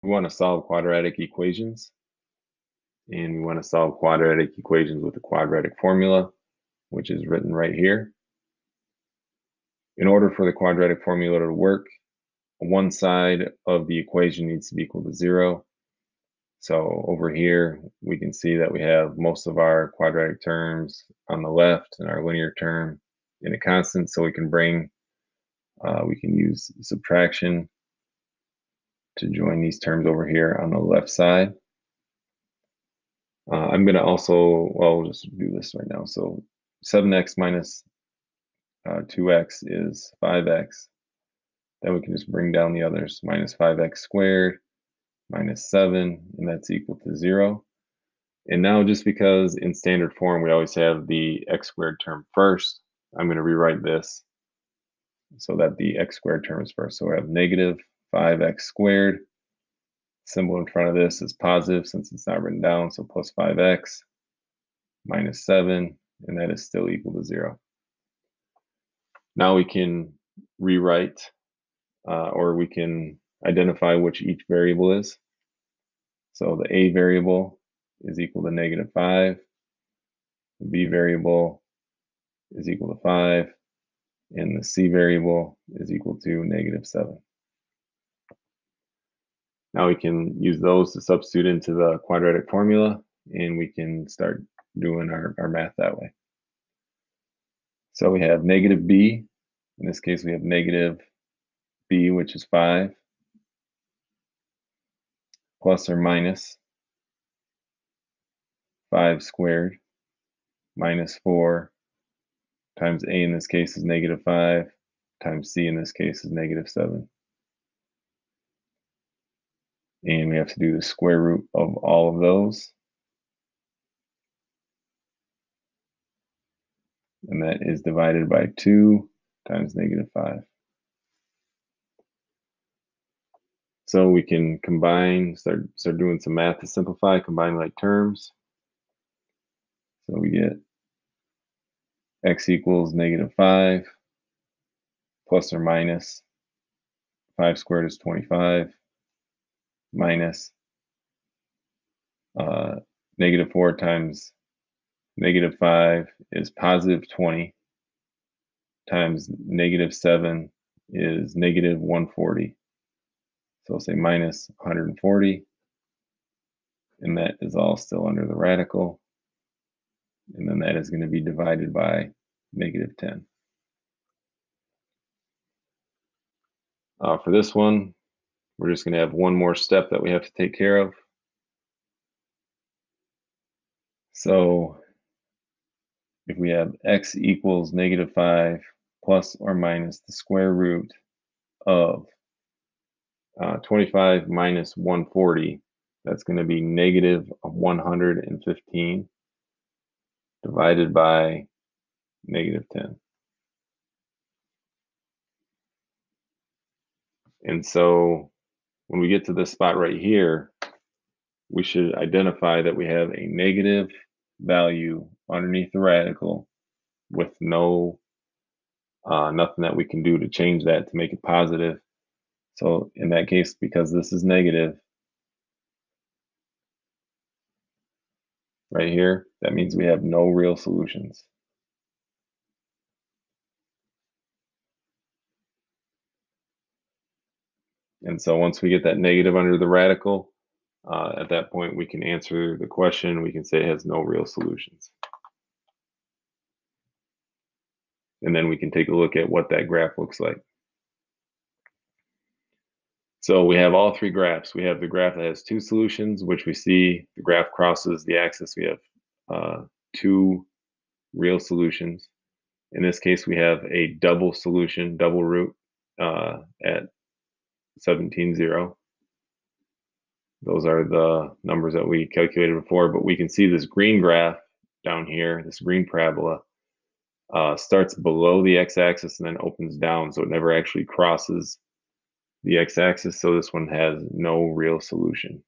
We want to solve quadratic equations, and we want to solve quadratic equations with the quadratic formula, which is written right here. In order for the quadratic formula to work, one side of the equation needs to be equal to 0. So over here, we can see that we have most of our quadratic terms on the left and our linear term in a constant. So we can use subtraction to join these terms over here on the left side. I'm going to also, well, we'll just do this right now. So 7x minus 2x is 5x. Then we can just bring down the others. Minus 5x squared minus 7, and that's equal to 0. And now, just because in standard form we always have the x squared term first, I'm going to rewrite this so that the x squared term is first. So we have negative 5x squared. Symbol in front of this is positive since it's not written down, so plus 5x minus 7, and that is still equal to 0. Now we can rewrite, or we can identify which each variable is. So the a variable is equal to negative 5, the b variable is equal to 5, and the c variable is equal to negative 7. Now we can use those to substitute into the quadratic formula, and we can start doing our math that way. So we have negative b. In this case, we have negative b, which is 5, plus or minus 5 squared minus 4 times a in this case is negative 5 times c in this case is negative 7. And we have to do the square root of all of those. And that is divided by 2 times negative 5. So we can combine, start doing some math to simplify, combine like terms. So we get x equals negative 5 plus or minus 5 squared is 25 minus negative 4 times negative 5 is positive 20 times negative 7 is negative 140. So I'll say minus 140, and that is all still under the radical. And then that is going to be divided by negative 10. For this one, we're just going to have one more step that we have to take care of. So if we have x equals negative 5 plus or minus the square root of 25 minus 140, that's going to be negative 115 divided by negative 10. And so when we get to this spot right here, we should identify that we have a negative value underneath the radical with no nothing that we can do to change that to make it positive. So in that case, because this is negative right here, that means we have no real solutions. And so once we get that negative under the radical, at that point we can answer the question. We can say it has no real solutions. And then we can take a look at what that graph looks like. So we have all three graphs. We have the graph that has two solutions, which we see the graph crosses the axis. We have two real solutions. In this case, we have a double solution, double root at 17,0. Those are the numbers that we calculated before, but we can see this green graph down here, this green parabola, starts below the x-axis and then opens down, so it never actually crosses the x-axis, so this one has no real solution.